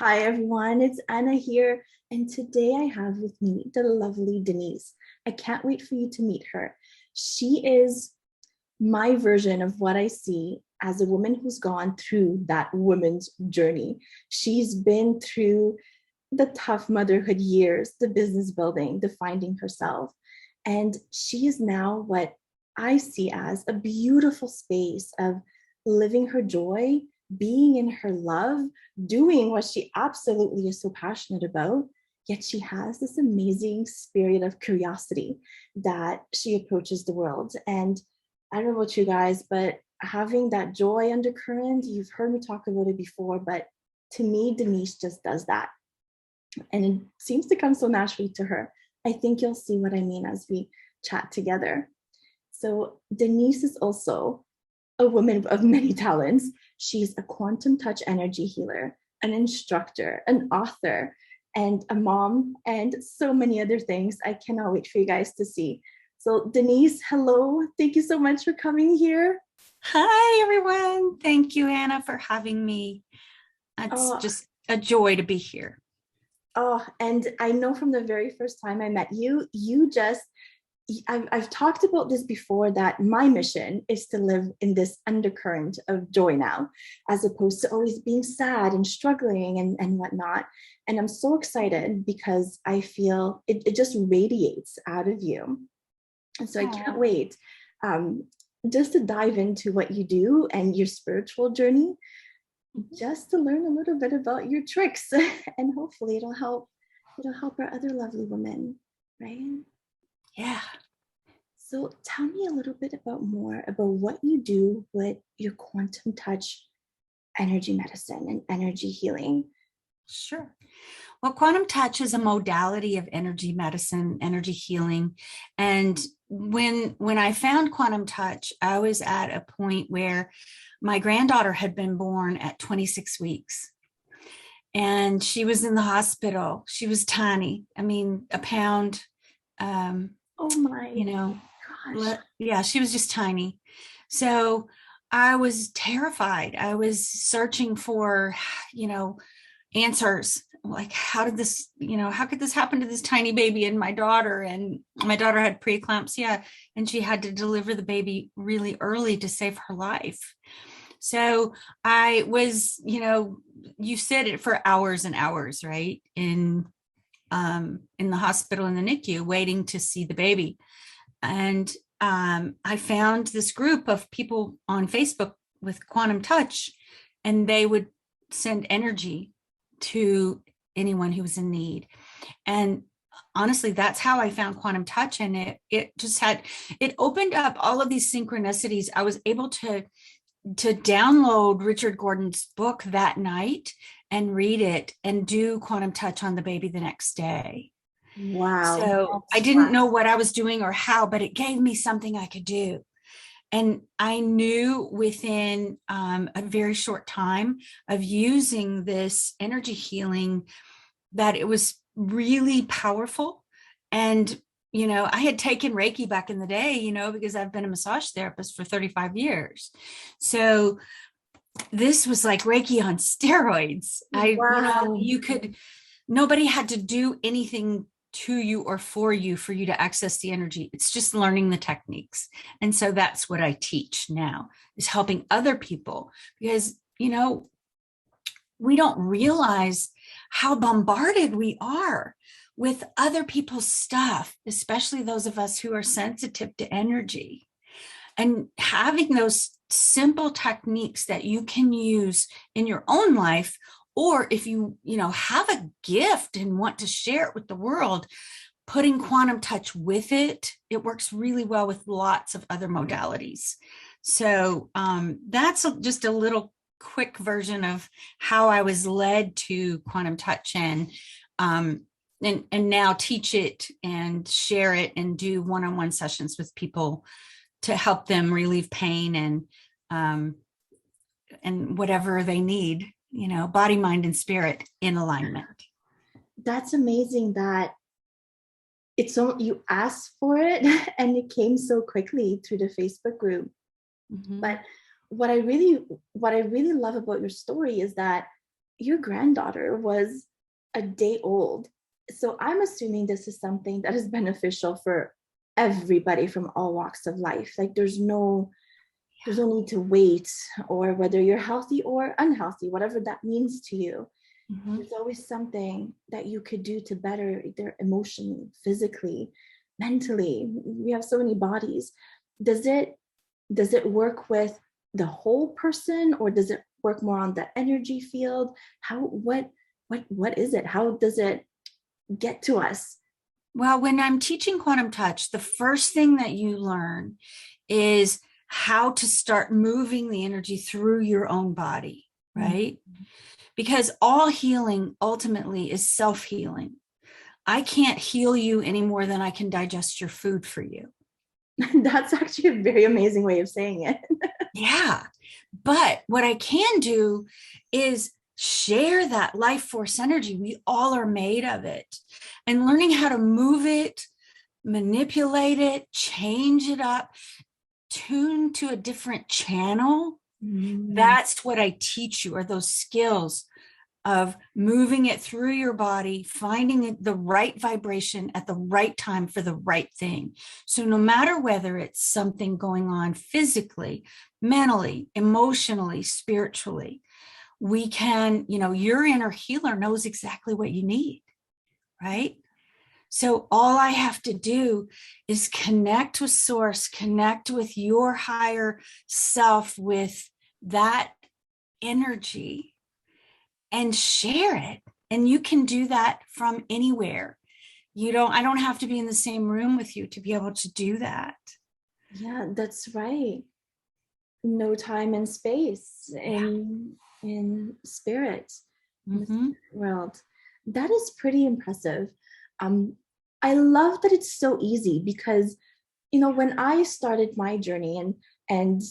Hi everyone, it's Anna here, and today I have with me the lovely Denise. I can't wait for you to meet her. She is my version of what I see as a woman who's gone through that woman's journey. She's been through the tough motherhood years, the business building, the finding herself, and she is now what I see as a beautiful space of living her joy, being in her love, doing what she absolutely is so passionate about. Yet she has this amazing spirit of curiosity that she approaches the world. And I don't know about you guys, but having that joy undercurrent, you've heard me talk about it before, but to me, Denise just does that. And it seems to come so naturally to her. I think you'll see what I mean as we chat together. So Denise is also a woman of many talents. She's a quantum touch energy healer, an instructor, an author, and a mom, and so many other things. I cannot wait for you guys to see. So Denise, hello. Thank you so much for coming here. Hi, everyone. Thank you, Anna, for having me. It's just a joy to be here. And I know from the very first time I met you, I've talked about this before, that my mission is to live in this undercurrent of joy now, as opposed to always being sad and struggling and whatnot. And I'm so excited because I feel it just radiates out of you. And so I can't wait just to dive into what you do and your spiritual journey, just to learn a little bit about your tricks, and hopefully it'll help our other lovely women, right? Yeah. So tell me a little bit more about what you do with your quantum touch energy medicine and energy healing. Sure. Well, quantum touch is a modality of energy medicine, energy healing. And when I found quantum touch, I was at a point where my granddaughter had been born at 26 weeks. And she was in the hospital. She was tiny. I mean, a pound. Oh my gosh. Yeah, she was just tiny. So I was terrified. I was searching for, answers. Like, how could this happen to this tiny baby and my daughter? And my daughter had preeclampsia, and she had to deliver the baby really early to save her life. So I was, you said it, for hours and hours, right? In the hospital, in the NICU, waiting to see the baby. And I found this group of people on Facebook with quantum touch, and they would send energy to anyone who was in need. And honestly, that's how I found quantum touch. And it opened up all of these synchronicities. I was able to download Richard Gordon's book that night and read it and do quantum touch on the baby the next day. Wow. So I didn't know what I was doing or how, but it gave me something I could do. And I knew within a very short time of using this energy healing that it was really powerful. And, I had taken Reiki back in the day, because I've been a massage therapist for 35 years. So this was like Reiki on steroids. Wow. Nobody had to do anything to you or for you to access the energy. It's just learning the techniques. And so that's what I teach now, is helping other people, because, we don't realize how bombarded we are with other people's stuff, especially those of us who are sensitive to energy. And having those simple techniques that you can use in your own life, or if you have a gift and want to share it with the world, putting quantum touch with it works really well with lots of other modalities. So that's just a little quick version of how I was led to quantum touch, and now teach it and share it and do one-on-one sessions with people to help them relieve pain and whatever they need, body, mind, and spirit in alignment. That's amazing that you asked for it and it came so quickly through the Facebook group. Mm-hmm. But what I really love about your story is that your granddaughter was a day old. So I'm assuming this is something that is beneficial for everybody from all walks of life. Like there's no need to wait, or whether you're healthy or unhealthy, whatever that means to you. Mhm. There's always something that you could do to better either emotionally, physically, mentally. We have so many bodies. Does it work with the whole person, or does it work more on the energy field? How what is it? How does it get to us? Well, when I'm teaching quantum touch, the first thing that you learn is how to start moving the energy through your own body, right? Mm-hmm. Because all healing ultimately is self-healing. I can't heal you any more than I can digest your food for you. That's actually a very amazing way of saying it. Yeah. But what I can do is share that life force energy. We all are made of it. And learning how to move it, manipulate it, change it up, tune to a different channel. That's what I teach you, are those skills of moving it through your body, finding the right vibration at the right time for the right thing. So no matter whether it's something going on physically, mentally, emotionally, spiritually, we can, your inner healer knows exactly what you need, right? So all I have to do is connect with source, connect with your higher self, with that energy, and share it. And you can do that from anywhere. I don't have to be in the same room with you to be able to do that. Yeah, that's right. No time and space in spirit, in the spirit world. That is pretty impressive. I love that it's so easy, because when I started my journey, and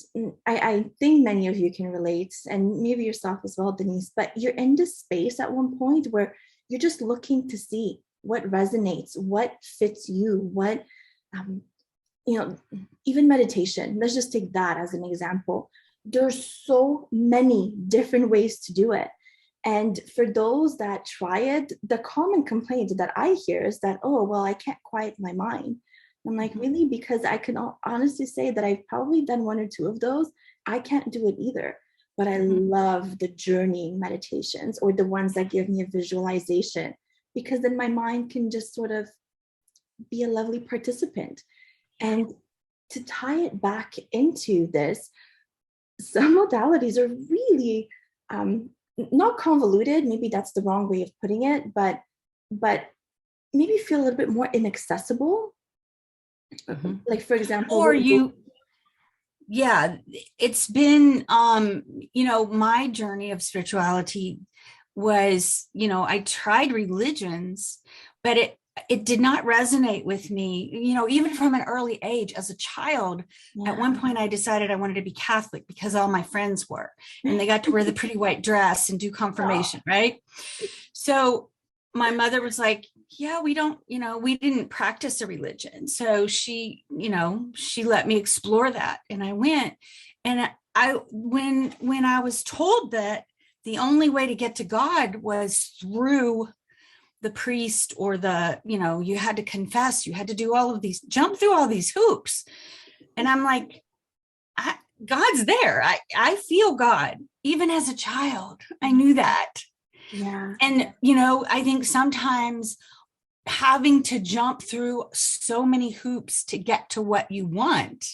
I think many of you can relate, and maybe yourself as well, Denise, but you're in this space at one point where you're just looking to see what resonates, what fits you, what even meditation. Let's just take that as an example. There's so many different ways to do it. And for those that try it, the common complaint that I hear is that, oh, well, I can't quiet my mind. I'm like, really? Because I can honestly say that I've probably done one or two of those. I can't do it either. But I love the journey meditations, or the ones that give me a visualization, because then my mind can just sort of be a lovely participant. And to tie it back into this, some modalities are really not convoluted. Maybe that's the wrong way of putting it, but maybe feel a little bit more inaccessible. Like, for example, or it's been my journey of spirituality was, I tried religions, but it did not resonate with me, even from an early age. As a child, at one point I decided I wanted to be Catholic because all my friends were, and they got to wear the pretty white dress and do confirmation, right? So my mother was like, yeah, we didn't practice a religion. So she let me explore that. And I went, and when I was told that the only way to get to God was through the priest, or you had to confess, you had to do all of these, jump through all these hoops. And I'm like, God's there. I feel God. Even as a child, I knew that. Yeah. And, I think sometimes having to jump through so many hoops to get to what you want,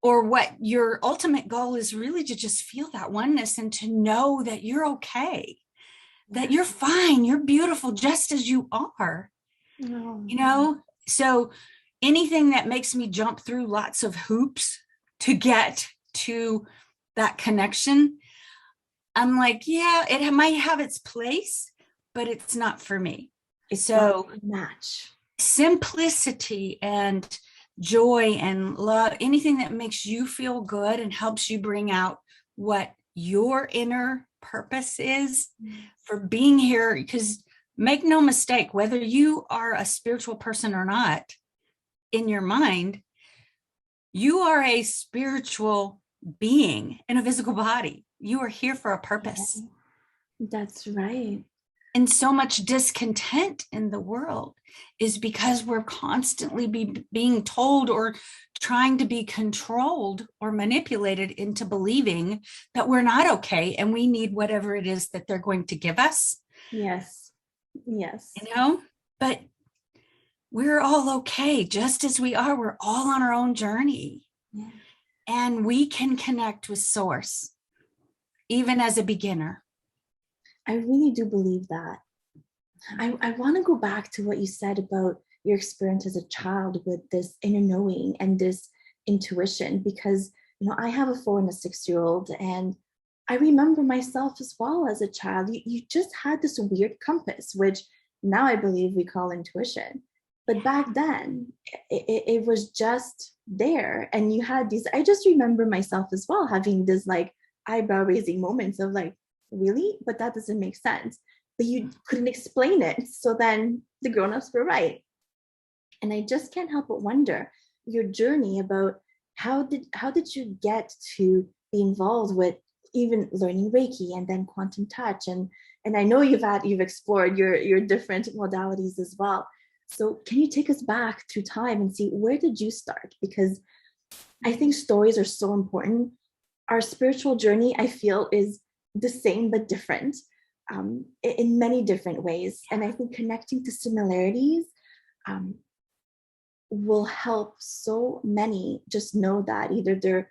or what your ultimate goal is, really to just feel that oneness and to know that you're okay, that you're fine, you're beautiful just as you are. So anything that makes me jump through lots of hoops to get to that connection, I'm like, yeah, it might have its place, but it's not for me. So match simplicity and joy and love, anything that makes you feel good and helps you bring out what your inner purpose is for being here. Because make no mistake, whether you are a spiritual person or not, in your mind, you are a spiritual being in a physical body. You are here for a purpose. That's right. And so much discontent in the world is because we're constantly being told or trying to be controlled or manipulated into believing that we're not okay and we need whatever it is that they're going to give us. Yes. Yes. But we're all okay just as we are. We're all on our own journey. Yeah. And we can connect with source, even as a beginner. I really do believe that. I want to go back to what you said about your experience as a child with this inner knowing and this intuition, because I have a 4 and a 6-year-old, and I remember myself as well as a child. You just had this weird compass, which now I believe we call intuition. But back then, it was just there. And you had these, I just remember myself as well having this like eyebrow raising moments of like, really? But that doesn't make sense. But you couldn't explain it. So then the grown-ups were right. And I just can't help but wonder your journey about how did you get to be involved with even learning Reiki and then quantum touch, and I know you've explored your different modalities as well. So can you take us back through time and see, where did you start? Because I think stories are so important. Our spiritual journey, I feel, is the same but different, in many different ways. And I think connecting to similarities will help so many just know that either they're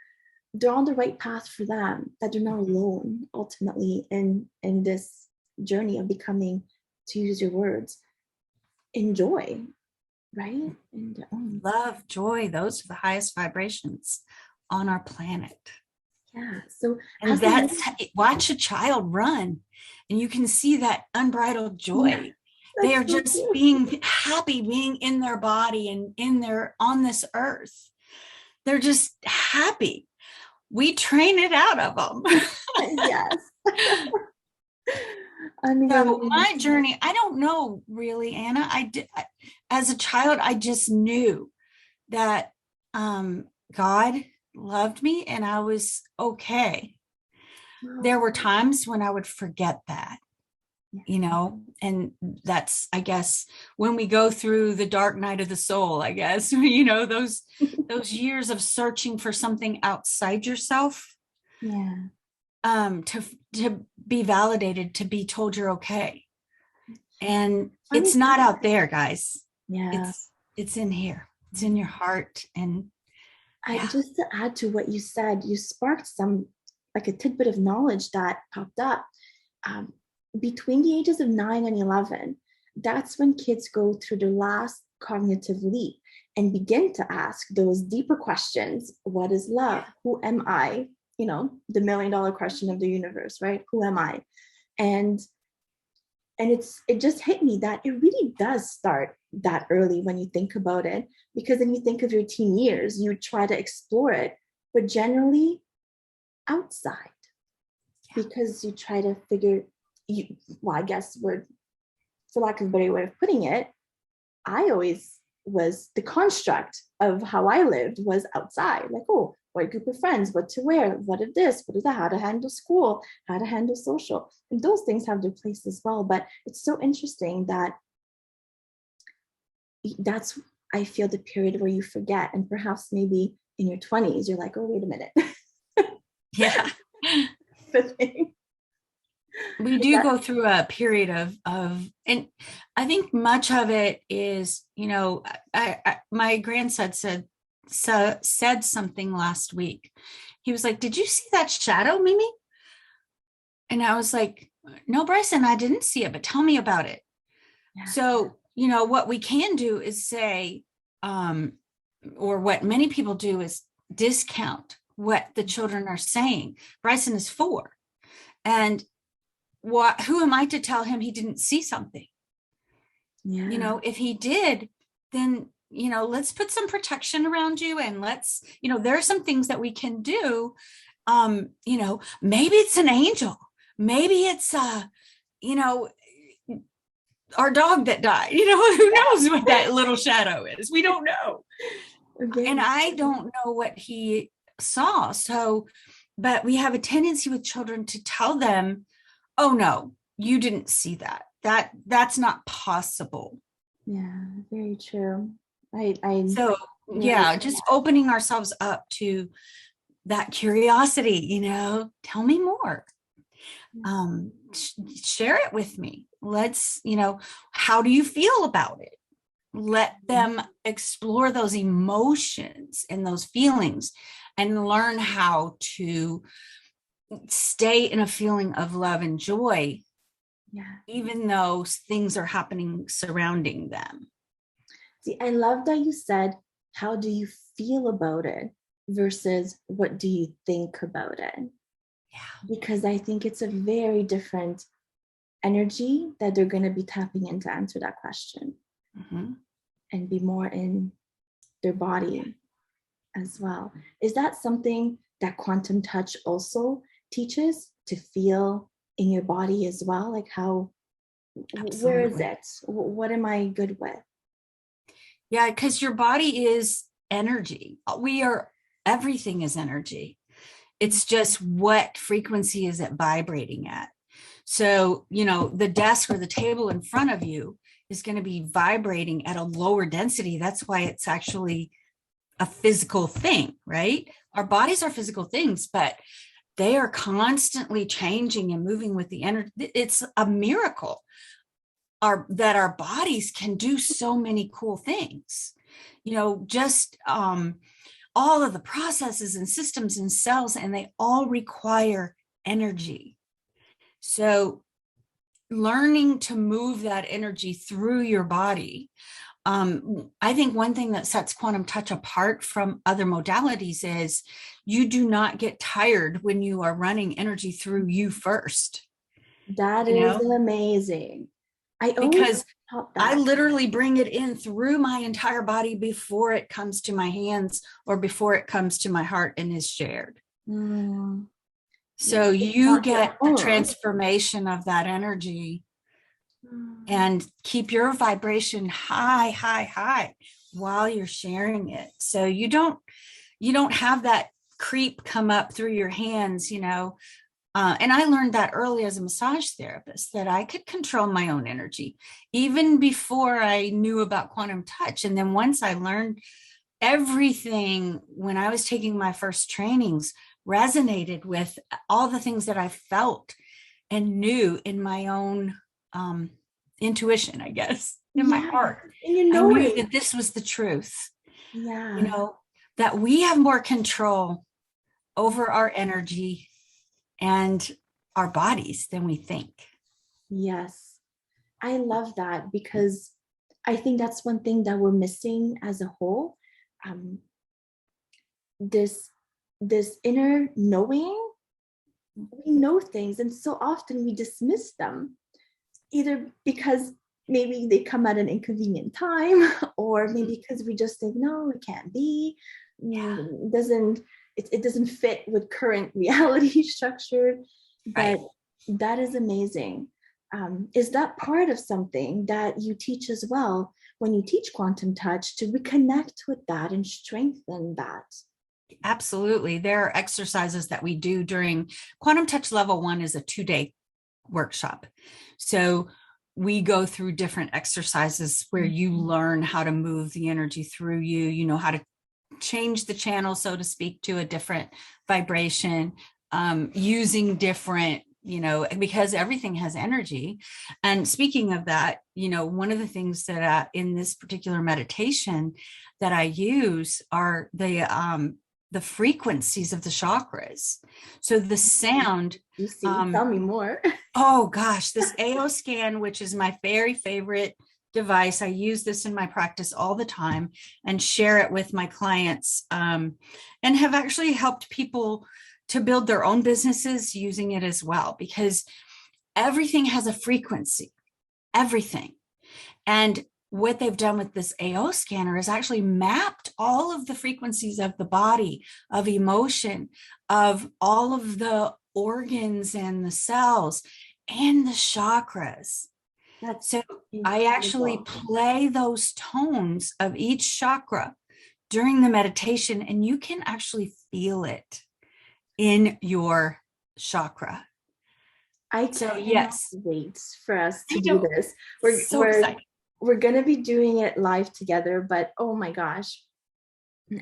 on the right path for them, that they're not alone ultimately in this journey of becoming, to use your words, enjoy, right? And love, joy, those are the highest vibrations on our planet. Yeah. So and that's watch a child run and you can see that unbridled joy. Yeah, they are so just cute. Being happy, being in their body and on this earth. They're just happy. We train it out of them. Yes. So my journey, I don't know really, Anna. As a child, I just knew that God loved me and I was okay. There were times when I would forget that, and that's, I guess, when we go through the dark night of the soul, I guess, those years of searching for something outside yourself. Yeah. To be validated, to be told you're okay. And it's not out there, guys. Yeah. It's in here. It's in your heart. And just to add to what you said, you sparked like a tidbit of knowledge that popped up. Between the ages of 9 and 11, that's when kids go through their last cognitive leap and begin to ask those deeper questions. What is love? Who am I? The $1 million question of the universe, right? Who am I? And it just hit me that it really does start that early when you think about it, because then you think of your teen years, you try to explore it, but generally outside, because you try to figure, I guess for lack of a better way of putting it, I always was, the construct of how I lived was outside, like, oh, what group of friends, what to wear, what of this, what of that, how to handle school, how to handle social. And those things have their place as well. But it's so interesting that that's, I feel, the period where you forget. And perhaps maybe in your 20s, you're like, oh, wait a minute. Yeah. We do go through a period of, and I think much of it is, my grandson said something last week. He was like, did you see that shadow, Mimi? And I was like, no, Bryson, I didn't see it, but tell me about it. Yeah. So, what we can do is say, or what many people do is discount what the children are saying. Bryson is 4. And who am I to tell him he didn't see something? Yeah. If he did, then let's put some protection around you, and let's, there are some things that we can do. Maybe it's an angel. Maybe it's, our dog that died, who knows what that little shadow is? We don't know. Okay. And I don't know what he saw. So, but we have a tendency with children to tell them oh no, you didn't see that. That's not possible. Yeah, very true. I So really, yeah, just opening ourselves up to that curiosity, tell me more. Share it with me. Let's, how do you feel about it? Let them explore those emotions and those feelings and learn how to stay in a feeling of love and joy, yeah. even though things are happening surrounding them. See, I love that you said, how do you feel about it versus what do you think about it? Yeah. Because I think it's a very different energy that they're going to be tapping in to answer that question Mm-hmm. and be more in their body as well. Is that something that quantum touch also teaches, to feel in your body as well? Like how, where is Absolutely. it? What am I good with? Yeah, because your body is energy. Everything is energy. It's just what frequency is it vibrating at. So, the desk or the table in front of you is going to be vibrating at a lower density. That's why it's actually a physical thing, right? Our bodies are physical things, but they are constantly changing and moving with the energy. It's a miracle that our bodies can do so many cool things. Just all of the processes and systems and cells, and they all require energy. So learning to move that energy through your body. I think one thing that sets quantum touch apart from other modalities is you do not get tired when you are running energy through you first. That is amazing. I always Because thought I that. literally bring it in through my entire body before it comes to my hands or before it comes to my heart and is shared. Mm, So it's you not your get a home. transformation of that energy Mm, and keep your vibration high, high, high while you're sharing it. So you don't have that creep come up through your hands, and I learned that early as a massage therapist, that I could control my own energy even before I knew about quantum touch. And then once I learned, everything when I was taking my first trainings resonated with all the things that I felt and knew in my own intuition, I guess, in my yeah, heart. and you I know knew it. that this was the truth, Yeah. that we have more control over our energy and our bodies than we think. Yes. I love that because I think that's one thing that we're missing as a whole. Um, this this inner knowing, we know things, and so often we dismiss them, either because maybe they come at an inconvenient time, or maybe because we just think, no, it can't be. Doesn't it doesn't fit with current reality structure. But Right. that is amazing. Is that part of something that you teach as well when you teach quantum touch, to reconnect with that and strengthen that? Absolutely. There are exercises that we do during Quantum Touch Level 1 is a 2-day workshop. So we go through different exercises where you learn how to move the energy through you, how to change the channel, so to speak, to a different vibration, using different, because everything has energy. And speaking of that, one of the things that in this particular meditation that I use are the frequencies of the chakras. So the sound. You see, tell me more. Oh gosh, this AO scan, which is my very favorite device. I use this in my practice all the time and share it with my clients, and have actually helped people to build their own businesses using it as well, because everything has a frequency, everything. And what they've done with this AO scanner is actually mapped all of the frequencies of the body, of emotion, of all of the organs and the cells and the chakras. That's So I actually incredible. play those tones of each chakra during the meditation, and you can actually feel it in your chakra. I So cannot yes, wait for us I to do know. this. We're So we're excited. we're gonna be doing it live together, but oh my gosh,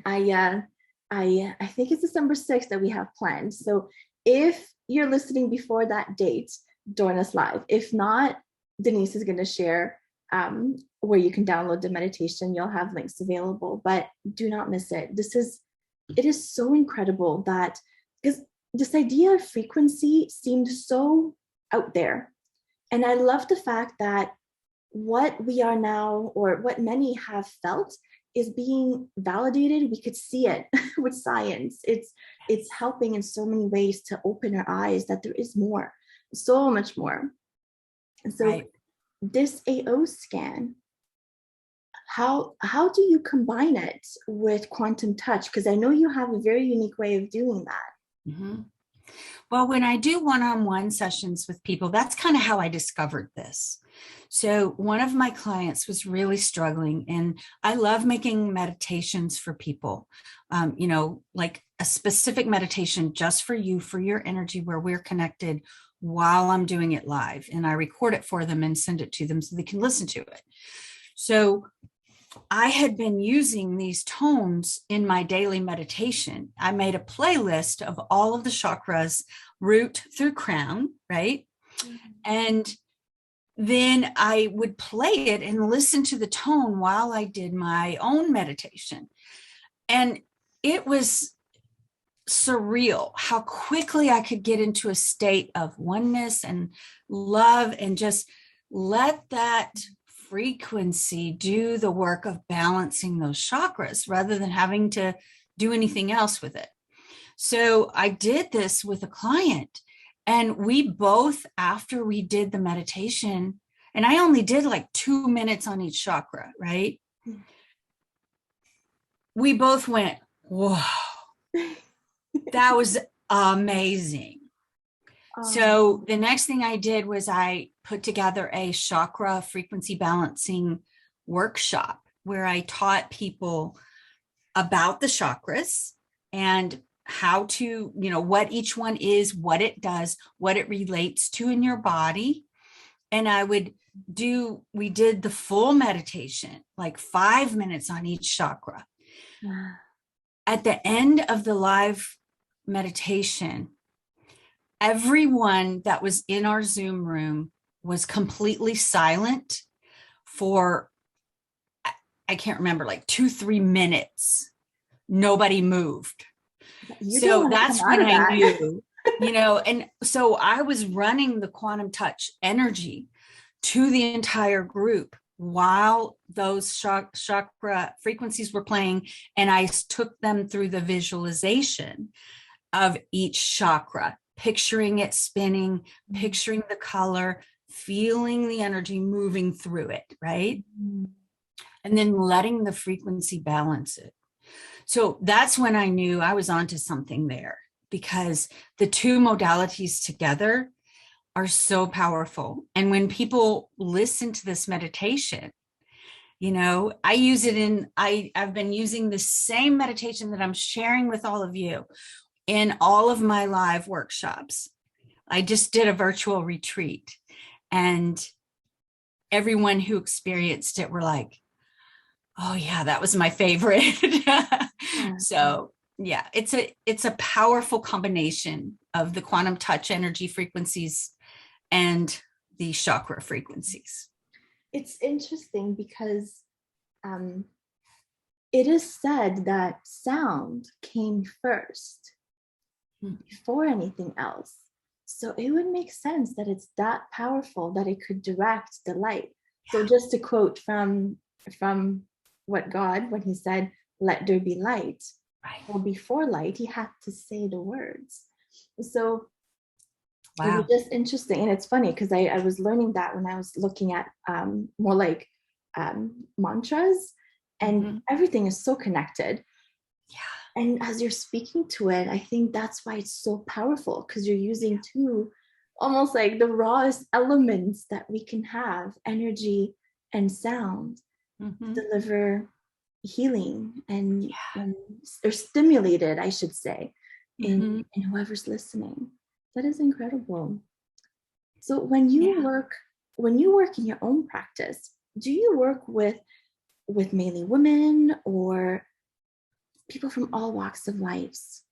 I I think it's December 6th that we have planned. So if you're listening before that date, join us live. If not, Denise is gonna share where you can download the meditation. You'll have links available, but do not miss it. It is so incredible that because this idea of frequency seemed so out there. And I love the fact that what we are now, or what many have felt, is being validated. We could see it with science. It's helping in so many ways to open our eyes that there is more, so much more. And so Right. this AO scan, how do you combine it with quantum touch? Because I know you have a very unique way of doing that. Mhm. Well, when I do one-on-one sessions with people, that's kind of how I discovered this. So one of my clients was really struggling, and I love making meditations for people, like a specific meditation just for you, for your energy, where we're connected while I'm doing it live. And I record it for them and send it to them so they can listen to it. So I had been using these tones in my daily meditation. I made a playlist of all of the chakras, root through crown, right? Mm-hmm. And then I would play it and listen to the tone while I did my own meditation. And it was surreal how quickly I could get into a state of oneness and love, and just let that frequency do the work of balancing those chakras rather than having to do anything else with it. So I did this with a client, and we both, after we did the meditation, and I only did like 2 minutes on each chakra, right? We both went, whoa, that was amazing. So the next thing I did was I put together a chakra frequency balancing workshop where I taught people about the chakras and how to, what each one is, what it does, what it relates to in your body. And we did the full meditation, like 5 minutes on each chakra. At the end of the live meditation, everyone that was in our Zoom room was completely silent for, I can't remember, like 2-3 minutes. Nobody moved. So that's when I knew, and so I was running the quantum touch energy to the entire group while those chakra frequencies were playing. And I took them through the visualization of each chakra, picturing it spinning, picturing the color, feeling the energy moving through it, right? And then letting the frequency balance it. So that's when I knew I was onto something there, because the two modalities together are so powerful. And when people listen to this meditation, I use it I've been using the same meditation that I'm sharing with all of you in all of my live workshops. I just did a virtual retreat, and everyone who experienced it were like, oh yeah, that was my favorite. So yeah, it's a powerful combination of the quantum touch energy frequencies and the chakra frequencies. It's interesting because it is said that sound came first before anything else. So it would make sense that it's that powerful that it could direct the light. So just to quote from what God, when he said, let there be light, right. Well, before light, he had to say the words. So wow. It was just interesting. And it's funny because I was learning that when I was looking at more like mantras, and everything is so connected. Yeah. And as you're speaking to it, I think that's why it's so powerful, because you're using two almost like the rawest elements that we can have, energy and sound, to deliver healing and or stimulated, I should say, in whoever's listening. That is incredible. So when you Yeah. work in your own practice, do you work with mainly women or people from all walks of lives?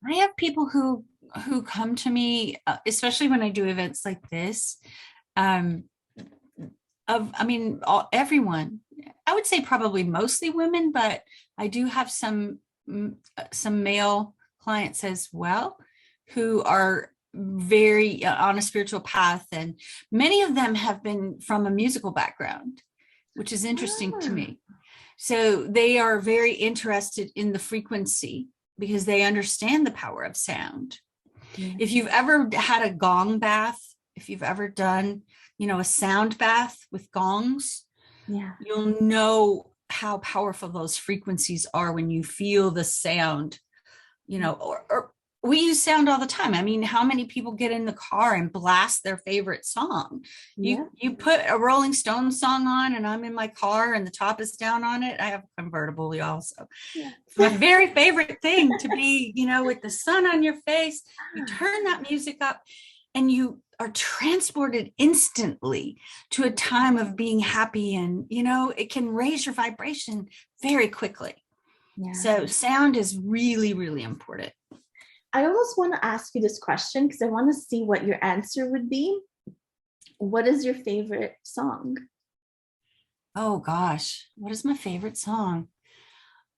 I have people who come to me, especially when I do events like this. Um, I mean, everyone. I would say probably mostly women, but I do have some male clients as well who are very on a spiritual path, and many of them have been from a musical background, which is interesting to Ah, me. So they are very interested in the frequency because they understand the power of sound. yeah, If you've ever had a gong bath, if you've ever done, a sound bath with gongs, yeah. you'll know how powerful those frequencies are when you feel the sound, or we use sound all the time. I mean, how many people get in the car and blast their favorite song? Yeah. You put a Rolling Stones song on, and I'm in my car and the top is down on it. I have a convertible, y'all. So Yeah. it's my very favorite thing to be, with the sun on your face. You turn that music up and you are transported instantly to a time of being happy, and it can raise your vibration very quickly. Yeah. So sound is really, really important. I almost want to ask you this question because I want to see what your answer would be. What is your favorite song? Oh gosh, what is my favorite song?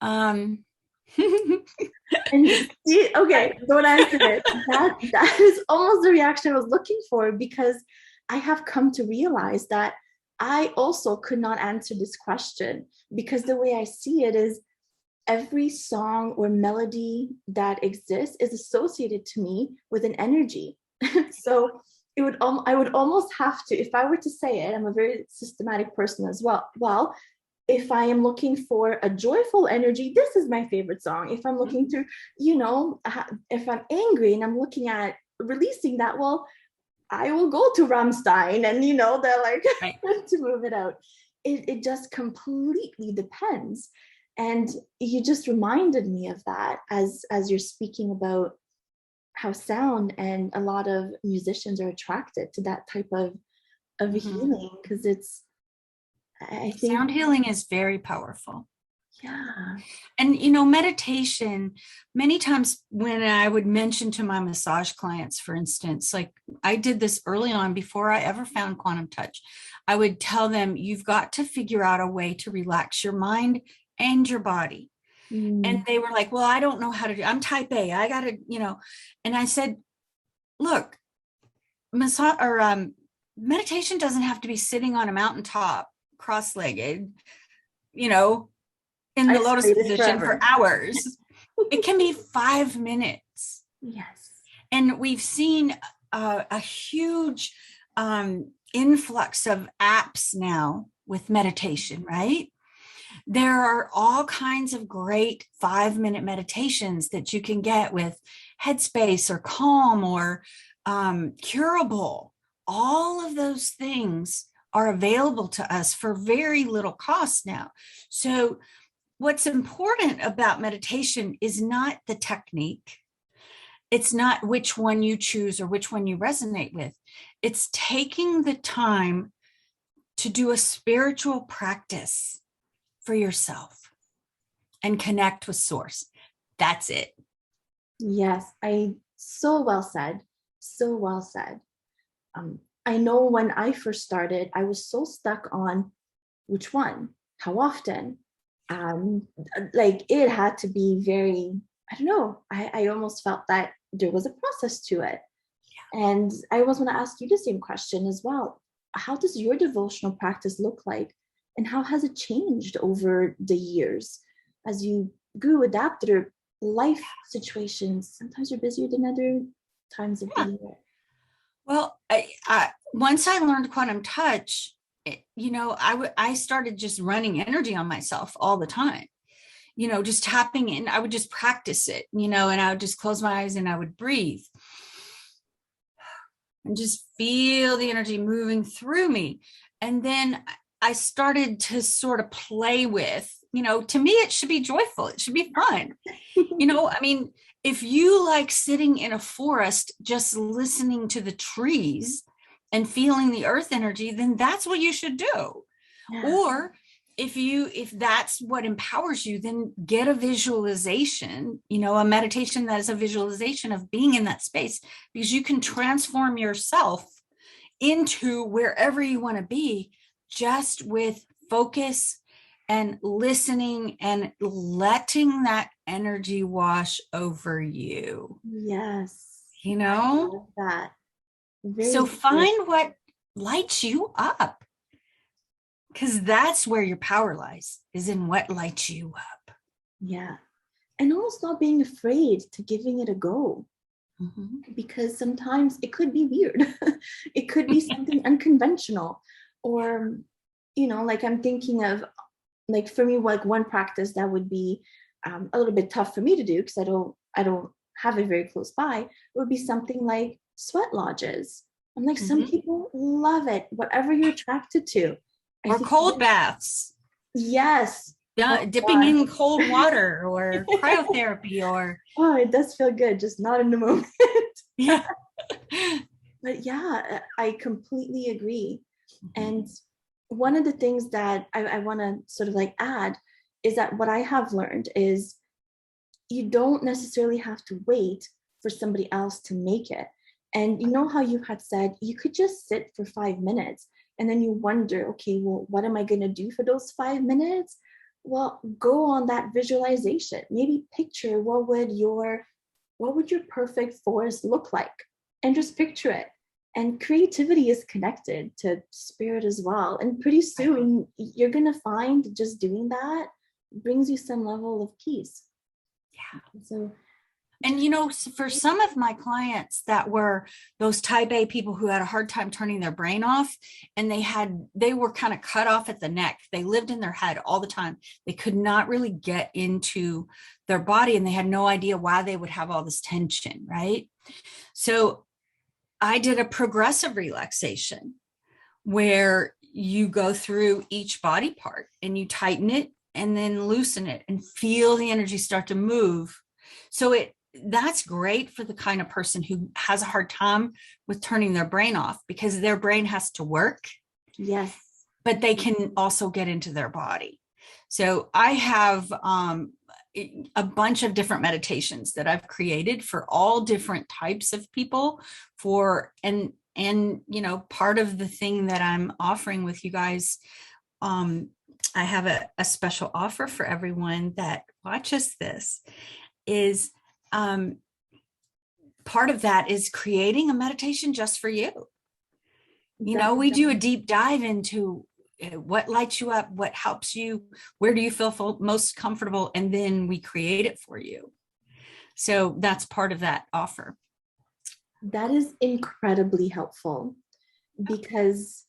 Um And see, okay, don't answer it. That is almost the reaction I was looking for, because I have come to realize that I also could not answer this question, because the way I see it is every song or melody that exists is associated to me with an energy. So I would almost have to, if I were to say it, I'm a very systematic person as well. Well, if I am looking for a joyful energy, this is my favorite song. If I'm looking to, if I'm angry and I'm looking at releasing that, well, I will go to Rammstein, and they're like right. to move it out. It just completely depends. And you just reminded me of that as you're speaking about how sound, and a lot of musicians are attracted to that type of Mm-hmm. healing, because I think, Sound healing is very powerful. yeah. And meditation, many times when I would mention to my massage clients, for instance, like I did this early on before I ever found quantum touch, I would tell them, you've got to figure out a way to relax your mind and your body. And Mm, they were like, well, I don't know how to do, I'm type A, I gotta, and I said, look, massage or meditation doesn't have to be sitting on a mountaintop cross-legged, you know in the lotus isolated position for forever. hours. It can be 5 minutes. Yes. And we've seen a huge influx of apps now with meditation, right? There are all kinds of great 5-minute meditations that you can get with Headspace or Calm or Curable. All of those things are available to us for very little cost now. So what's important about meditation is not the technique. It's not which one you choose or which one you resonate with. It's taking the time to do a spiritual practice for yourself and connect with source. That's it. Yes, so well said. So well said. I know when I first started, I was so stuck on which one, how often. Like it had to be very, I don't know, I almost felt that there was a process to it. And I almost want to ask you the same question as well. How does your devotional practice look like? And how has it changed over the years as you grew, adapted, or life situations? Sometimes you're busier than other times of the Yeah. year. Well, once I learned quantum touch, I started just running energy on myself all the time. Just tapping in. I would just practice it, and I would just close my eyes and I would breathe and just feel the energy moving through me. And then I started to sort of play with, to me, it should be joyful. It should be fun. I mean, If you like sitting in a forest, just listening to the trees and feeling the earth energy, then that's what you should do. Yeah. Or if that's what empowers you, then get a visualization, a meditation that is a visualization of being in that space, because you can transform yourself into wherever you want to be just with focus and listening and letting that energy wash over you. Yes. I Love that. So Very find what lights you up, because that's where your power lies, is in what lights you up. Yeah. And almost not being afraid to giving it a go. Mm-hmm. Because sometimes it could be weird. It could be something unconventional, or, like I'm thinking of, like for me, like one practice that would be a little bit tough for me to do because I don't have it very close by, would be something like sweat lodges. I'm like, some people love it, whatever you're attracted to. Or cold baths. Yes. Dipping in cold water, or cryotherapy, or it does feel good, just not in the moment. Yeah. But yeah, I completely agree. And one of the things that I want to sort of like add is that what I have learned is you don't necessarily have to wait for somebody else to make it. And how you had said you could just sit for 5 minutes and then you wonder, okay, well, what am I going to do for those 5 minutes? Well, go on that visualization. Maybe picture what would your perfect forest look like, and just picture it. And creativity is connected to spirit as well. And pretty soon you're going to find just doing that brings you some level of peace. Yeah. So, and for some of my clients that were those type A people who had a hard time turning their brain off, and they were kind of cut off at the neck. They lived in their head all the time. They could not really get into their body, and they had no idea why they would have all this tension, right? So I did a progressive relaxation where you go through each body part and you tighten it and then loosen it and feel the energy start to move. So that's great for the kind of person who has a hard time with turning their brain off, because their brain has to work. Yes. But they can also get into their body. So I have a bunch of different meditations that I've created for all different types of people and part of the thing that I'm offering with you guys, I have a special offer for everyone that watches this, is part of that is creating a meditation just for you. We do a deep dive into what lights you up, what helps you, where do you feel most comfortable, and then we create it for you. So that's part of that offer. That is incredibly helpful, because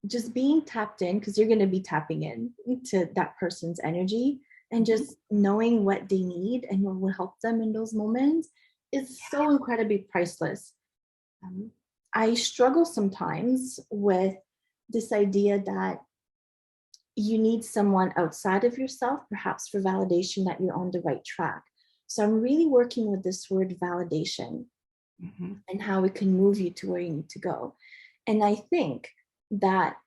just being tapped in, because you're going to be tapping in to that person's energy, and just knowing what they need and what will help them in those moments is so incredibly priceless. I struggle sometimes with this idea that you need someone outside of yourself, perhaps for validation that you're on the right track. So I'm really working with this word validation and how it can move you to where you need to go. And I think that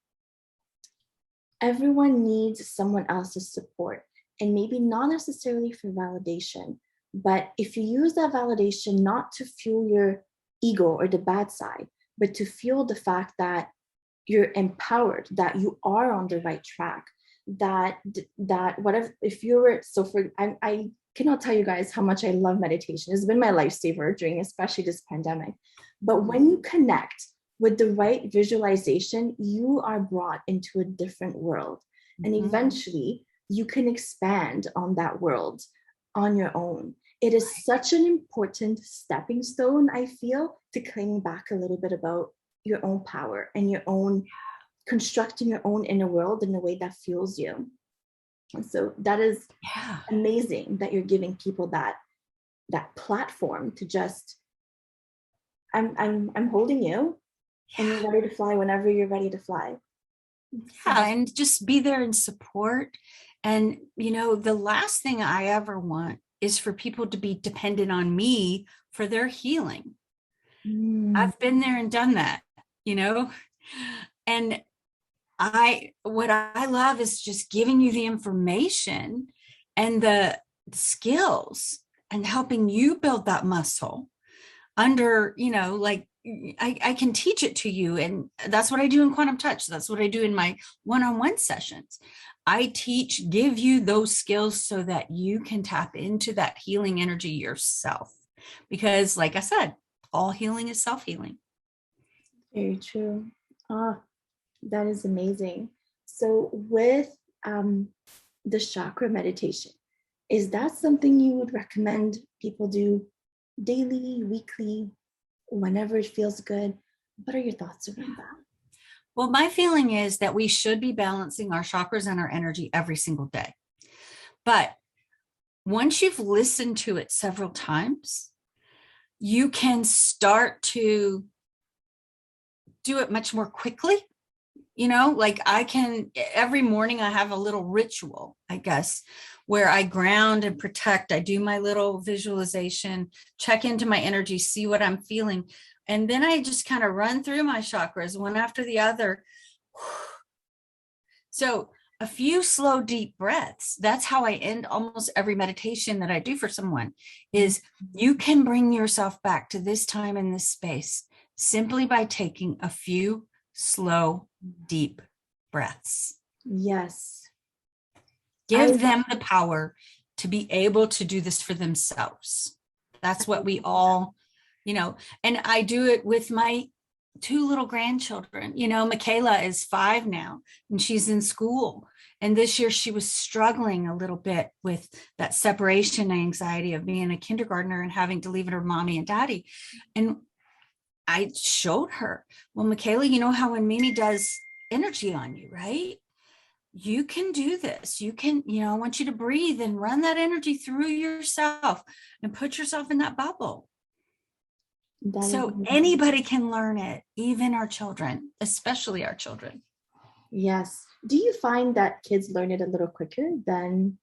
everyone needs someone else's support, and maybe not necessarily for validation, but if you use that validation not to fuel your ego or the bad side, but to fuel the fact that you're empowered, that you are on the right track, that whatever, if you were, I cannot tell you guys how much I love meditation. It's been my lifesaver during especially this pandemic. But when you connect with the right visualization, you are brought into a different world. And eventually you can expand on that world on your own. It is such an important stepping stone, I feel, to claim back a little bit about your own power and your own constructing your own inner world in a way that fuels you. And so that is amazing that you're giving people that platform to just, I'm holding you, and you're ready to fly whenever you're ready to fly. Yeah, and just be there in support And, the last thing I ever want is for people to be dependent on me for their healing. I've been there and done that, and what I love is just giving you the information and the skills and helping you build that muscle under, like I can teach it to you. And that's what I do in Quantum Touch. That's what I do in my one-on-one sessions. I give you those skills so that you can tap into that healing energy yourself. Because like I said, all healing is self-healing. Very true. That is amazing. So with the chakra meditation, is that something you would recommend people do daily, weekly, whenever it feels good? What are your thoughts around that? Well, my feeling is that we should be balancing our chakras and our energy every single day. But once you've listened to it several times, you can start to do it much more quickly. Like every morning I have a little ritual, I guess, where I ground and protect. I do my little visualization, check into my energy, see what I'm feeling. And then I just kind of run through my chakras one after the other. So a few slow, deep breaths. That's how I end almost every meditation that I do for someone, is you can bring yourself back to this time in this space simply by taking a few slow, deep breaths. Yes. Give them the power to be able to do this for themselves. That's what we all, and I do it with my 2 little grandchildren. Michaela is 5 now and she's in school. And this year she was struggling a little bit with that separation anxiety of being a kindergartner and having to leave her mommy and daddy. And I showed her, well, Michaela, you know how when Mimi does energy on you, right? You can do this. You can, I want you to breathe and run that energy through yourself and put yourself in that bubble. So anybody can learn it, even our children, especially our children. Yes. Do you find that kids learn it a little quicker than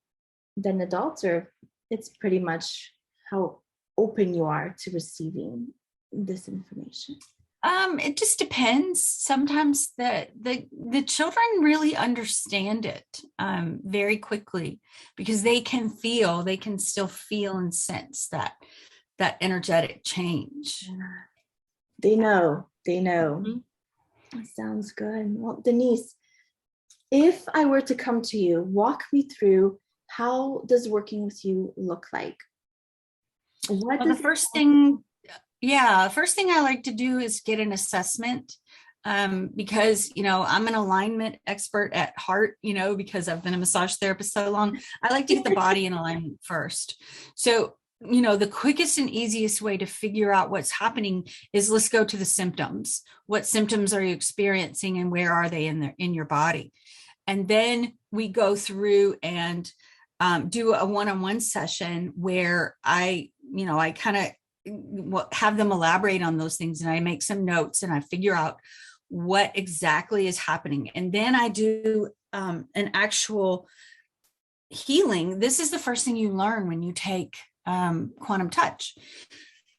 adults, or it's pretty much how open you are to receiving this information? It just depends. Sometimes the children really understand it very quickly because they can still feel and sense that energetic change. They know. Mm-hmm. Sounds good. Well, Denise, if I were to come to you, walk me through, how does working with you look like? The first thing I like to do is get an assessment because, I'm an alignment expert at heart, because I've been a massage therapist so long. I like to get the body in alignment first. So, the quickest and easiest way to figure out what's happening is, let's go to the symptoms. What symptoms are you experiencing and where are they in your body? And then we go through and do a one-on-one session where I kind of have them elaborate on those things, and I make some notes and I figure out what exactly is happening. And then I do an actual healing. This is the first thing you learn when you take Quantum Touch,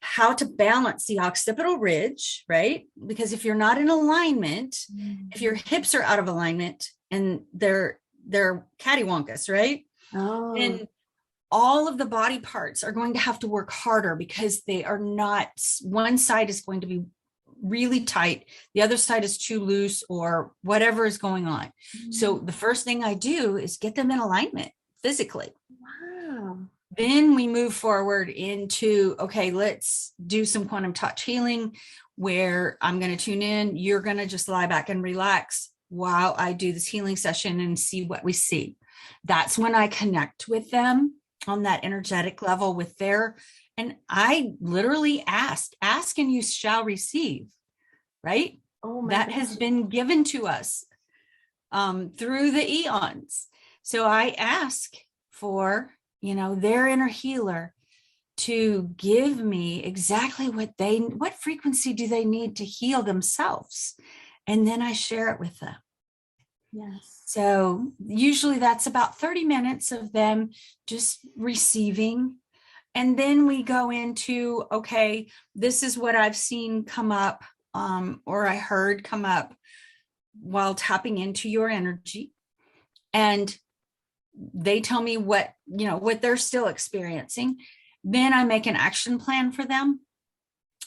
how to balance the occipital ridge, right? Because if you're not in alignment, if your hips are out of alignment and they're cattywampus, right? And all of the body parts are going to have to work harder because they are not, one side is going to be really tight, the other side is too loose, or whatever is going on. So the first thing I do is get them in alignment physically. Wow. Then we move forward into, okay, let's do some Quantum Touch healing, where I'm going to tune in. You're going to just lie back and relax while I do this healing session and see what we see. That's when I connect with them on that energetic level and I literally ask and you shall receive, right? That has been given to us through the eons. So I ask for, their inner healer to give me exactly what frequency do they need to heal themselves. And then I share it with them. Yes. So usually that's about 30 minutes of them just receiving. And then we go into, okay, this is what I've seen come up, or I heard come up while tapping into your energy. And they tell me what they're still experiencing. Then I make an action plan for them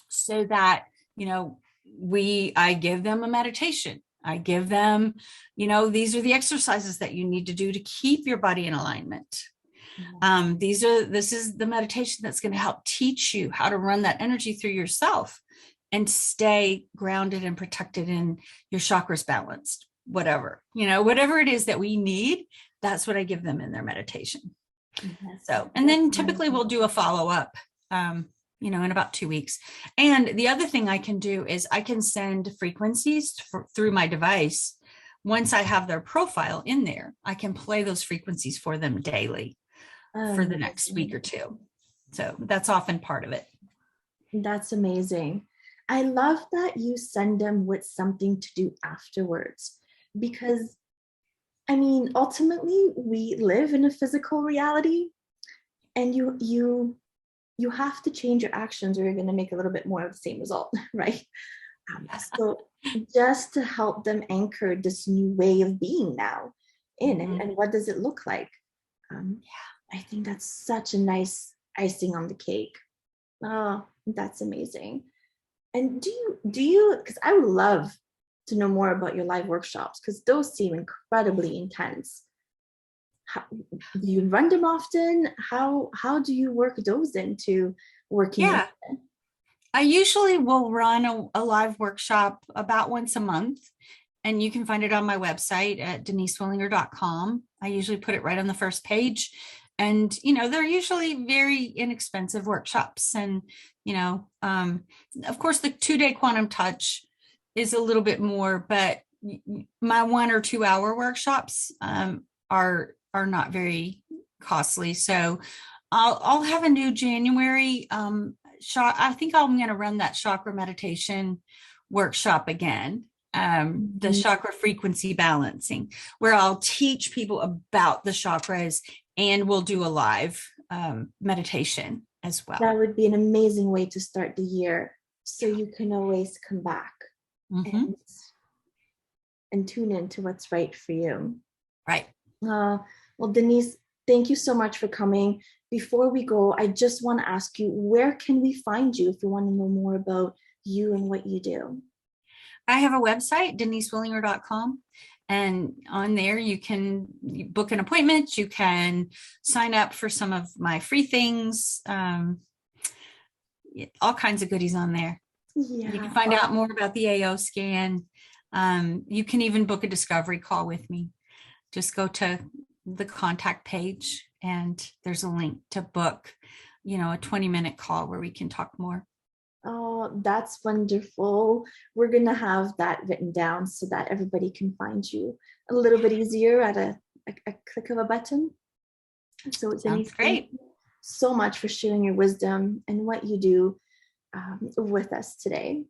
so that, I give them a meditation. I give them, these are the exercises that you need to do to keep your body in alignment. This is the meditation that's going to help teach you how to run that energy through yourself and stay grounded and protected in your chakras balanced, whatever it is that we need. That's what I give them in their meditation. Yes. So, and then typically we'll do a follow-up, in about 2 weeks. And the other thing I can do is I can send frequencies through my device. Once I have their profile in there, I can play those frequencies for them daily for the next week or two. So that's often part of it. That's amazing. I love that you send them with something to do afterwards, because ultimately we live in a physical reality, and you have to change your actions or you're going to make a little bit more of the same result, right? So just to help them anchor this new way of being now in, and what does it look like? I think that's such a nice icing on the cake. Oh, that's amazing. And do you, because I would love to know more about your live workshops, because those seem incredibly intense. Do you run them often? How do you work those into working? Yeah, I usually will run a live workshop about once a month, and you can find it on my website at denisewillinger.com. I usually put it right on the first page, and they're usually very inexpensive workshops. And of course the 2-day quantum touch is a little bit more, but my 1 or 2 hour workshops are not very costly. So I'll have a new January I think I'm going to run that chakra meditation workshop again, the chakra frequency balancing, where I'll teach people about the chakras, and we'll do a live meditation as well. That would be an amazing way to start the year, so you can always come back and tune into what's right for you. Right. Well, Denise, thank you so much for coming. Before we go, I just want to ask you, where can we find you if we want to know more about you and what you do? I have a website, denisewillinger.com. And on there, you can book an appointment. You can sign up for some of my free things. All kinds of goodies on there. Yeah. You can find out more about the AO scan. You can even book a discovery call with me. Just go to the contact page, and there's a link to book, a 20-minute call where we can talk more. Oh, that's wonderful. We're going to have that written down so that everybody can find you a little bit easier at a click of a button. So Denise, great. Thank you so much for sharing your wisdom and what you do with us today.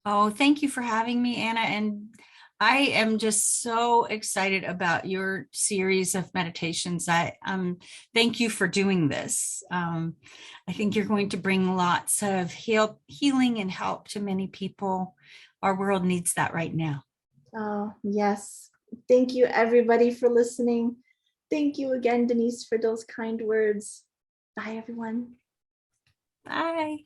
Oh, thank you for having me, Anna. And I am just so excited about your series of meditations. Thank you for doing this. I think you're going to bring lots of healing and help to many people. Our world needs that right now. Oh, yes. Thank you, everybody, for listening. Thank you again, Denise, for those kind words. Bye, everyone. Bye.